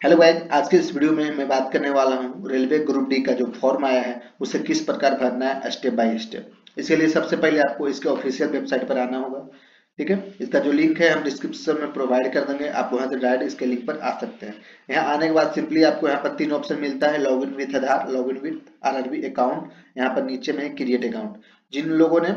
Hello guys, आज के इस वीडियो में मैं बात करने वाला हूँ रेलवे ग्रुप डी का जो फॉर्म आया है उसे किस प्रकार भरना है स्टेप बाय स्टेप। इसके लिए सबसे पहले आपको इसके ऑफिशियल वेबसाइट पर आना होगा। ठीक है, इसका जो लिंक है हम डिस्क्रिप्शन में प्रोवाइड कर देंगे, आप वहां से डायरेक्ट इसके लिंक पर आ सकते हैं। यहाँ आने के बाद सिंपली आपको यहाँ पर तीन ऑप्शन मिलता है, login with Aadhaar, login with RRB account, यहाँ पर नीचे में क्रिएट अकाउंट। जिन लोगों ने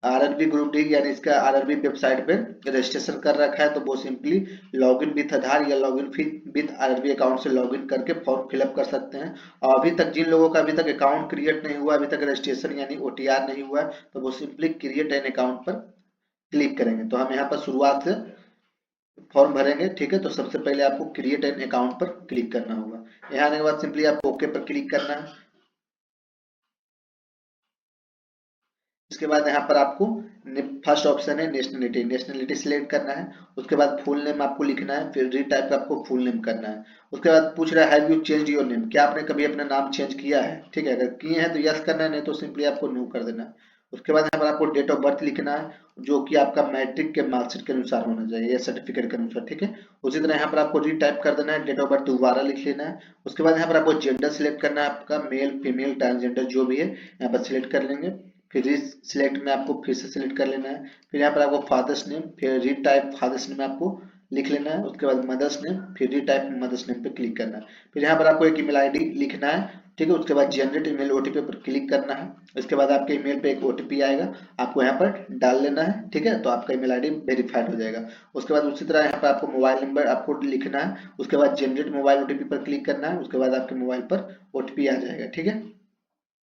आरआरबी ग्रुप डी यानी इसका आरआरबी वेबसाइट पे रजिस्ट्रेशन कर रखा है तो वो सिंपली लॉगिन विथ आधार या लॉगिन विथ आरआरबी अकाउंट से लॉगिन करके फॉर्म फिलअप कर सकते हैं। और अभी तक जिन लोगों का अभी तक अकाउंट क्रिएट नहीं हुआ, अभी तक रजिस्ट्रेशन यानी ओटीआर नहीं हुआ है, तो वो सिंपली क्रिएट एन अकाउंट पर क्लिक करेंगे। तो हम यहाँ पर शुरुआत से फॉर्म भरेंगे। ठीक है, तो सबसे पहले आपको क्रिएट एन अकाउंट पर क्लिक करना होगा। यहाँ आने के बाद सिंपली आपको ओके पर क्लिक करना है। इसके बाद यहाँ पर आपको फर्स्ट ऑप्शन है नेशनलिटी, नेशनलिटी सिलेक्ट करना है। उसके बाद फुल नेम आपको लिखना है, फिर रीटाइप आपको फुल नेम करना है। उसके बाद पूछ रहा है have you change your name, क्या आपने कभी अपना नाम चेंज किया है। ठीक है, अगर किए हैं तो यस करना है, नहीं तो सिंपली आपको नो कर देना है। उसके बाद यहाँ पर आपको डेट ऑफ बर्थ लिखना है, जो कि आपका मैट्रिक के मार्कशीट के अनुसार होना चाहिए या सर्टिफिकेट के अनुसार। ठीक है, उसी तरह यहाँ पर आपको रीटाइप कर देना है, डेट ऑफ बर्थ दोबारा लिख लेना है। उसके बाद यहाँ पर आपको जेंडर सिलेक्ट करना है, आपका मेल फीमेल ट्रांसजेंडर जो भी है यहाँ पर सिलेक्ट कर लेंगे। फिर इस सिलेक्ट में आपको फिर से सिलेक्ट कर लेना है। फिर यहाँ पर आपको फादर्स नेम, फिर रीड टाइप फादर्स नेम आपको लिख लेना है। उसके बाद मदर्स नेम, फिर रीड टाइप मदर्स नेम पे क्लिक करना है। फिर यहाँ पर आपको एक ईमेल आईडी लिखना है। ठीक है, उसके बाद जनरेट ईमेल ओटीपी पर क्लिक करना है। इसके बाद आपके ईमेल पे एक ओटीपी आएगा, आपको यहाँ पर डाल लेना है। ठीक है, तो आपका ईमेल आईडी वेरीफाइड हो जाएगा। उसके बाद उसी तरह यहाँ पर आपको मोबाइल नंबर आपको लिखना है। उसके बाद जनरेट मोबाइल ओटीपी पर क्लिक करना है। उसके बाद आपके मोबाइल पर ओटीपी आ जाएगा। ठीक है,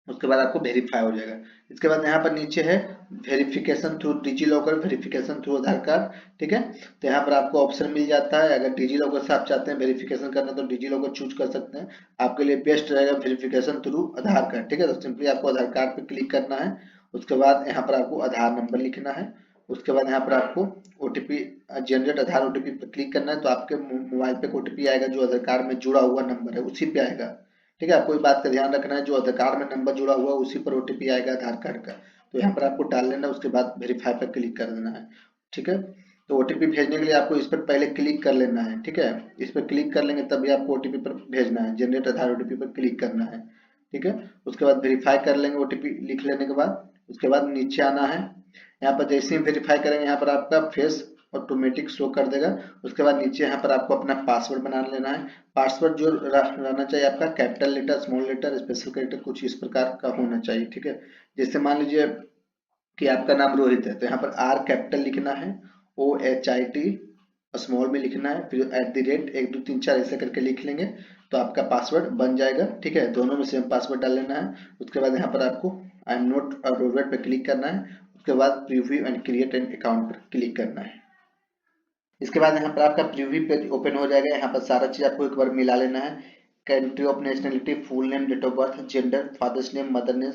उसके बाद आपको वेरीफाई हो जाएगा। इसके बाद यहाँ पर नीचे है verification through digi locker, verification through आधार कार्ड। ठीक है, तो यहाँ पर आपको ऑप्शन मिल जाता है, अगर डिजी लॉकर से आप चाहते हैं वेरिफिकेशन करना तो डिजी लॉकर चूज कर सकते हैं। आपके लिए बेस्ट रहेगा वेरिफिकेशन थ्रू आधार कार्ड। ठीक है, तो सिंपली आपको आधार कार्ड पे क्लिक करना है। उसके बाद यहाँ पर आपको आधार नंबर लिखना है। उसके बाद यहाँ पर आपको ओटीपी जनरेट आधार ओटीपी पर क्लिक करना है, तो आपके मोबाइल पे ओटीपी आएगा जो आधार कार्ड में जुड़ा हुआ नंबर है उसी पे आएगा। ठीक है, आपको इस बात का ध्यान रखना है, जो आधार कार्ड में नंबर जुड़ा हुआ है उसी पर ओटीपी आएगा आधार कार्ड का। तो यहाँ पर आपको डाल लेना है, उसके बाद वेरीफाई पर क्लिक कर देना है। ठीक है, तो ओटीपी भेजने के लिए आपको इस पर पहले क्लिक कर लेना है। ठीक है, इस पर क्लिक कर लेंगे तभी आपको ओटीपी पर भेजना है, जनरेट आधार ओटीपी पर क्लिक करना है। ठीक है, उसके बाद वेरीफाई कर लेंगे ओटीपी लिख लेने के बाद। उसके बाद नीचे आना है, यहाँ पर जैसे ही वेरीफाई करेंगे यहाँ पर आपका फेस ऑटोमेटिक शो कर देगा। उसके बाद नीचे यहाँ पर आपको अपना पासवर्ड बना लेना है। पासवर्ड जो रहना चाहिए आपका capital letter, small letter, special character कुछ इस प्रकार का होना चाहिए। ठीक है, जैसे मान लीजिए कि आपका नाम रोहित है तो यहाँ पर आर कैपिटल लिखना है, O H I T small में लिखना है, फिर एट द रेट 1 2 3 4 ऐसे करके लिख लेंगे तो आपका पासवर्ड बन जाएगा। ठीक है, दोनों में सेम पासवर्ड डाल लेना है। उसके बाद यहाँ पर आपको I am not a robot पे क्लिक करना है। उसके बाद preview and create an account पर क्लिक करना है। इसके बाद यहाँ पर आपका प्रीव्यू पेज ओपन हो जाएगा। यहाँ पर सारा चीज आपको एक बार मिला लेना है, country of nationality, full name, date of birth, gender, father's name, mother name,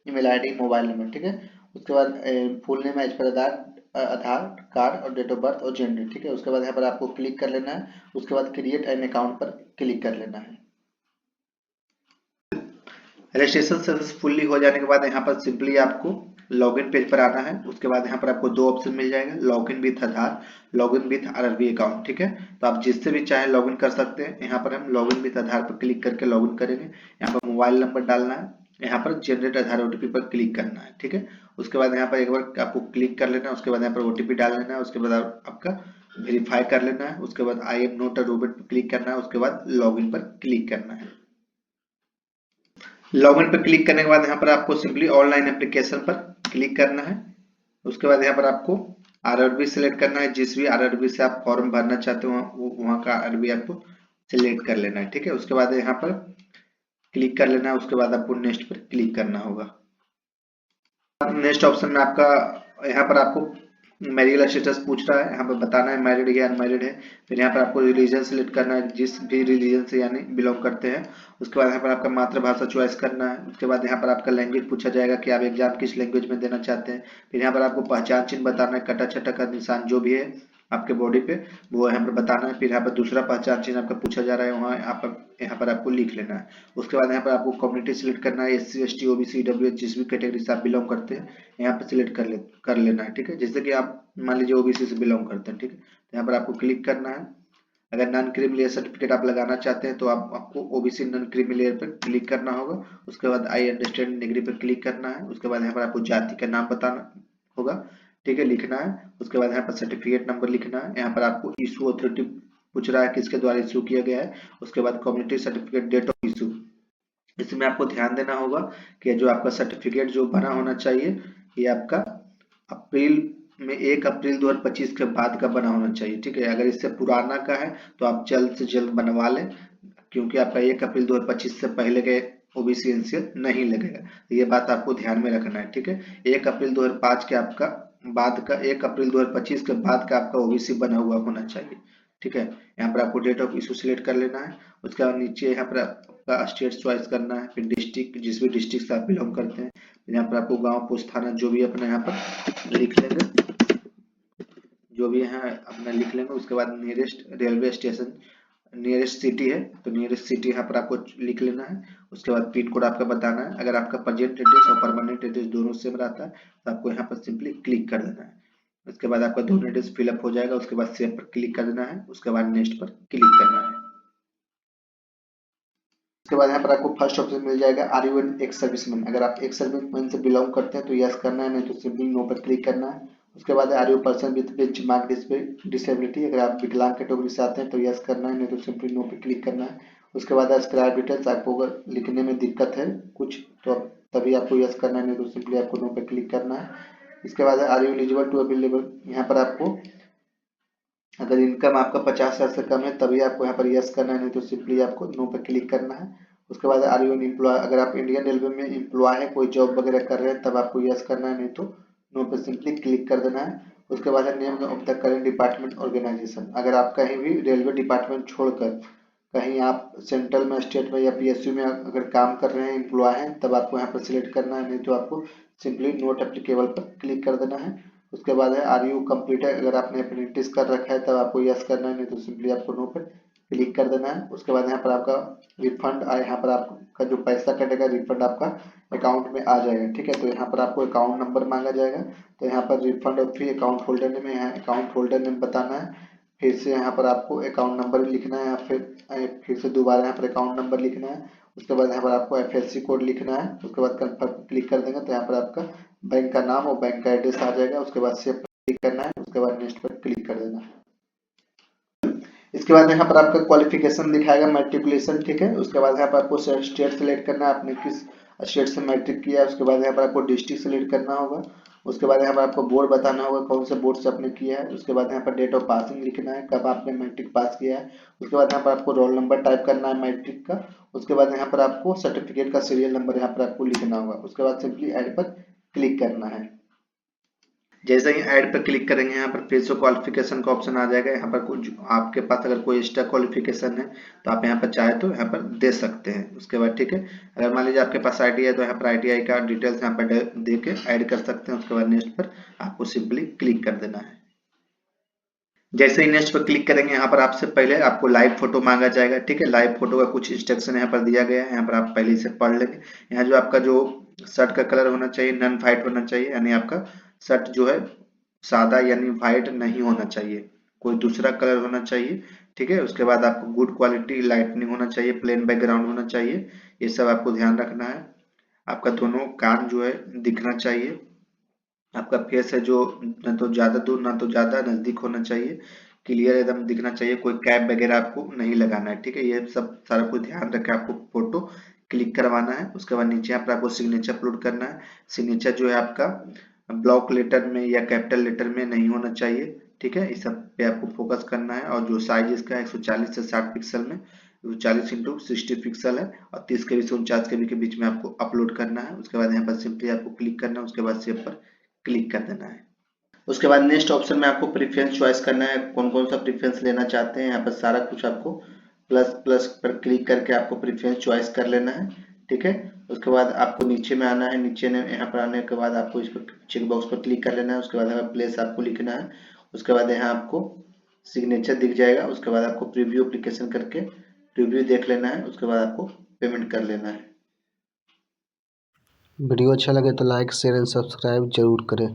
email ID, mobile number. ठीक है, उसके बाद फुल नेम एज पर आधार कार्ड और डेट ऑफ बर्थ और जेंडर। ठीक है, उसके बाद यहाँ पर आपको क्लिक कर लेना है। उसके बाद क्रिएट एन अकाउंट पर क्लिक कर लेना है। रजिस्ट्रेशन सक्सेसफुली हो जाने के बाद यहाँ पर सिंपली आपको लॉगिन पेज पर आना है। उसके बाद यहाँ पर आपको दो ऑप्शन मिल जाएगा, login with Aadhaar, login with RRB account. ठीक है, तो आप जिससे भी चाहे लॉगिन कर सकते हैं। यहाँ पर हम लॉगिन विथ आधार पर क्लिक करके लॉगिन करेंगे। यहाँ पर मोबाइल नंबर डालना है, यहाँ पर जनरेट आधार ओटीपी पर क्लिक करना है। ठीक है, उसके बाद यहाँ पर एक बार आपको क्लिक कर लेना है। उसके बाद यहाँ पर ओटीपी डाल लेना है। उसके बाद आपका वेरीफाई कर लेना है। उसके बाद I am not a robot पर क्लिक करना है। उसके बाद लॉगिन पर क्लिक करना है। लॉगिन पर क्लिक करने के बाद यहाँ पर आपको सिंपली ऑनलाइन एप्लीकेशन पर क्लिक करना है। उसके बाद यहाँ पर आपको आरआरबी सिलेक्ट करना है, जिस भी आरआरबी से आप फॉर्म भरना चाहते हो वो वहाँ का आरआरबी आपको सिलेक्ट कर लेना है। ठीक है, उसके बाद यहाँ पर क्लिक कर लेना है। उसके बाद आपको नेक्स्ट पर क्लिक करना होगा। नेक्स्ट ऑप्शन में आपका यहाँ पर आपको मैरियल स्टेटस पूछ रहा है, यहाँ पर बताना है मैरिड या अनमैरिड है। फिर यहाँ पर आपको रिलीजन सिलेक्ट करना है, जिस भी रिलीजन से यानी बिलोंग करते हैं। उसके बाद यहाँ पर आपका मातृभाषा चॉइस करना है। उसके बाद यहाँ पर आपका लैंग्वेज पूछा जाएगा कि आप एग्जाम किस लैंग्वेज में देना चाहते हैं। फिर यहाँ पर आपको पहचान चिन्ह बताना है, कटा छटा का निशान जो भी है आपके बॉडी पे वो यहाँ पर बताना है। फिर यहाँ पर दूसरा पहचान चिन्ह आपका पूछा जा रहा है, वहाँ आप यहाँ पर आपको लिख लेना है। उसके बाद यहाँ पर आपको कम्युनिटी सिलेक्ट करना है, SC ST OBC EWS जिस भी कैटेगरी से आप बिलोंग करते हैं यहाँ पे सिलेक्ट कर लेना है। ठीक है, जैसे कि आप मान लीजिए ओबीसी से बिलोंग करते हैं। ठीक है, तो यहाँ पर आपको क्लिक करना है। अगर नॉन क्रीमी लेयर सर्टिफिकेट आप लगाना चाहते हैं तो आपको ओबीसी नॉन क्रीमी लेयर पर क्लिक करना होगा। उसके बाद आई अंडरस्टैंड डिग्री पर क्लिक करना है। उसके बाद यहाँ पर आपको जाति का नाम बताना होगा, ठीक है, लिखना है। उसके बाद यहाँ पर सर्टिफिकेट नंबर लिखना है। यहाँ पर आपको इशू अथॉरिटी पूछ रहा है किसके द्वारा इशू किया गया है। उसके बाद community certificate, date of issue, इसमें आपको ध्यान देना होगा कि जो आपका सर्टिफिकेट जो बना होना चाहिए ये आपका अप्रैल में 1 अप्रैल 2025 के बाद का बना होना चाहिए, ठीक है। अगर इससे पुराना का है तो आप जल्द से जल्द बनवा लें, क्योंकि आपका 1 अप्रैल 2025 से पहले के ओबीसी एनसीएल नहीं लगेगा। ये बात आपको ध्यान में रखना है, ठीक है। 1 अप्रैल 2005 के आपका बाद का 1 अप्रैल 2025 के बाद का आपका ओबीसी बना हुआ होना चाहिए, ठीक है। यहाँ पर आपको डेट ऑफ इशू सिलेक्ट कर लेना है। उसके बाद नीचे यहाँ पर आपका स्टेट चॉइस करना है, फिर डिस्ट्रिक्ट, जिस भी डिस्ट्रिक्ट से आप बिलोंग करते हैं। यहाँ पर आपको गांव, पोस्ट, थाना जो भी अपना यहाँ पर लिख लेंगे, जो भी है अपना लिख लेंगे। उसके बाद nearest railway station, nearest city है तो नियरेस्ट सिटी यहाँ पर आपको लिख लेना है। उसके बाद पिन कोड आपका बताना है। अगर आपका प्रेजेंट एड्रेस और परमानेंट एड्रेस दोनों सेम रहता है तो आपको यहाँ पर सिंपली क्लिक कर देना है। उसके बाद आपका दोनों एड्रेस फिलअप हो जाएगा। उसके बाद सेव पर क्लिक कर देना है। उसके बाद नेक्स्ट पर क्लिक करना है। उसके बाद यहाँ पर आपको फर्स्ट ऑप्शन मिल जाएगा, are you an ex serviceman. अगर आप एक्स सर्विसमैन से बिलोंग करते हैं तो यस करना है, नहीं तो सिंपली नो पर क्लिक करना है। उसके बाद are you person with benchmark disability. अगर आप विकलांग कैटेगरी से आते हैं तो यस करना है, नहीं तो सिंपली नो पर क्लिक करना है। उसके बाद स्क्राइब डिटेल्स, आपको अगर लिखने में दिक्कत है कुछ तो तभी आपको यस करना है, नहीं तो सिंपली आपको नो पर क्लिक करना है। इसके बाद are you eligible to available, यहाँ पर आपको अगर इनकम आपका 50,000 से कम है तभी आपको यहाँ पर यस करना है, नहीं तो सिंपली आपको नो पर क्लिक करना है। उसके बाद आर यू एन एम्प्लॉय, अगर आप इंडियन रेलवे में एम्प्लॉय है, कोई जॉब वगैरह कर रहे हैं तब आपको यस करना है, नहीं तो नो पर सिंपली क्लिक कर देना है। उसके बाद है name of the current department organisation. अगर आप कहीं भी रेलवे डिपार्टमेंट छोड़कर कहीं आप सेंट्रल में, स्टेट में या पीएसयू में अगर काम कर रहे हैं, एम्प्लॉय हैं, तब आपको यहाँ पर सिलेक्ट करना है, नहीं तो आपको सिंपली नोट एप्लीकेबल पर क्लिक कर देना है। उसके बाद है आर यू कंप्लीटेड, अगर आपने अप्रेंटिस कर रखा है तब आपको यस करना है, नहीं तो सिंपली आपको नो पर क्लिक कर देना है। उसके बाद यहाँ पर आपका रिफंड आए, यहाँ पर आपका जो पैसा कटेगा रिफंड आपका अकाउंट में आ जाएगा, ठीक है। तो यहाँ पर आपको अकाउंट नंबर मांगा जाएगा, तो यहाँ पर refund of fee account holder name है, यहाँ अकाउंट होल्डर नेम बताना है। फिर से यहाँ पर आपको अकाउंट नंबर लिखना है, फिर से दोबारा यहाँ पर अकाउंट नंबर लिखना है। उसके बाद यहाँ पर आपको एफएससी कोड लिखना है। उसके बाद कन्फर्म क्लिक कर देंगे तो यहाँ पर आपका बैंक का नाम और बैंक का एड्रेस आ जाएगा। उसके बाद सेव पर क्लिक करना है। उसके बाद नेक्स्ट पर क्लिक कर देना है। इसके बाद यहाँ पर आपका क्वालिफिकेशन दिखाएगा, मैट्रिकुलेशन, ठीक है। उसके बाद यहाँ पर आपको स्टेट सेलेक्ट करना है, आपने किस स्टेट से मैट्रिक किया है। उसके बाद यहाँ पर आपको डिस्ट्रिक्ट सेलेक्ट करना होगा। उसके बाद यहाँ पर आपको बोर्ड बताना होगा, कौन से बोर्ड से आपने किया है। उसके बाद यहाँ पर डेट ऑफ पासिंग लिखना है, कब आपने मैट्रिक पास किया है। उसके बाद यहाँ पर आपको रोल नंबर टाइप करना है मैट्रिक का। उसके बाद यहाँ पर आपको सर्टिफिकेट का सीरियल नंबर यहाँ पर आपको लिखना होगा। उसके बाद सिंपली ऐड पर क्लिक करना है। जैसे ही ऐड पर क्लिक करेंगे यहाँ पर फिर से क्वालिफिकेशन का ऑप्शन आ जाएगा। यहाँ पर कुछ आपके पास अगर कोई एक्स्ट्रा क्वालिफिकेशन है तो आप यहाँ पर चाहे तो यहाँ पर दे सकते हैं। उसके बाद ठीक है, अगर मान लीजिए आपके पास आईटी है तो यहाँ पर आईटीआई का डिटेल्स यहाँ पर दे के ऐड कर सकते हैं। उसके बाद नेक्स्ट पर आपको सिंपली क्लिक कर देना है। जैसे ही नेक्स्ट पर क्लिक करेंगे यहाँ पर आपसे पहले आपको लाइव फोटो मांगा जाएगा, ठीक है। लाइव फोटो का कुछ इंस्ट्रक्शन यहाँ पर दिया गया है, यहाँ पर आप पहले इसे पढ़ लेंगे। यहाँ जो आपका जो शर्ट का कलर होना चाहिए नॉन व्हाइट होना चाहिए, यानी आपका शर्ट जो है सादा यानी व्हाइट नहीं होना चाहिए, कोई दूसरा कलर होना चाहिए, ठीक है। उसके बाद आपको गुड क्वालिटी लाइटनिंग होना चाहिए, प्लेन बैकग्राउंड होना चाहिए, ये सब आपको ध्यान रखना है। आपका दोनों कान जो है दिखना चाहिए। आपका फेस है जो ना तो ज्यादा दूर ना तो ज्यादा नजदीक होना चाहिए, क्लियर एकदम दिखना चाहिए, कोई कैप वगैरह आपको नहीं लगाना है, ठीक है। ये सब सारा कुछ ध्यान रख के आपको फोटो क्लिक करवाना है। उसके बाद नीचे यहाँ पर आपको सिग्नेचर अपलोड करना है। सिग्नेचर जो है आपका ब्लॉक लेटर में या कैपिटल लेटर में नहीं होना चाहिए, ठीक है। इस सब पे आपको फोकस करना है। और जो साइज इसका 140 से 60 पिक्सल में 40 इंटू 60 पिक्सल है और 30 के बी से 49 के बी के बीच में आपको अपलोड करना है। उसके बाद यहाँ पर सिंपली आपको क्लिक करना है। उसके बाद सेव पर क्लिक कर देना है। उसके बाद नेक्स्ट ऑप्शन में आपको प्रेफरेंस चॉइस करना है, कौन कौन सा प्रेफरेंस लेना चाहते हैं। यहाँ पर सारा कुछ आपको प्लस प्लस पर क्लिक करके आपको प्रेफरेंस चॉइस कर लेना है, ठीक है। उसके बाद आपको नीचे में आना है, नीचे में यहाँ पर आने के बाद आपको इस पर चेक बॉक्स पर क्लिक कर लेना है। उसके बाद यहाँ प्लेस आपको लिखना है। उसके बाद यहाँ आपको सिग्नेचर दिख जाएगा। उसके बाद आपको प्रीव्यू एप्लीकेशन करके प्रीव्यू देख लेना है। उसके बाद आपको पेमेंट कर लेना है। वीडियो अच्छा लगे तो लाइक शेयर एंड सब्सक्राइब जरूर करें।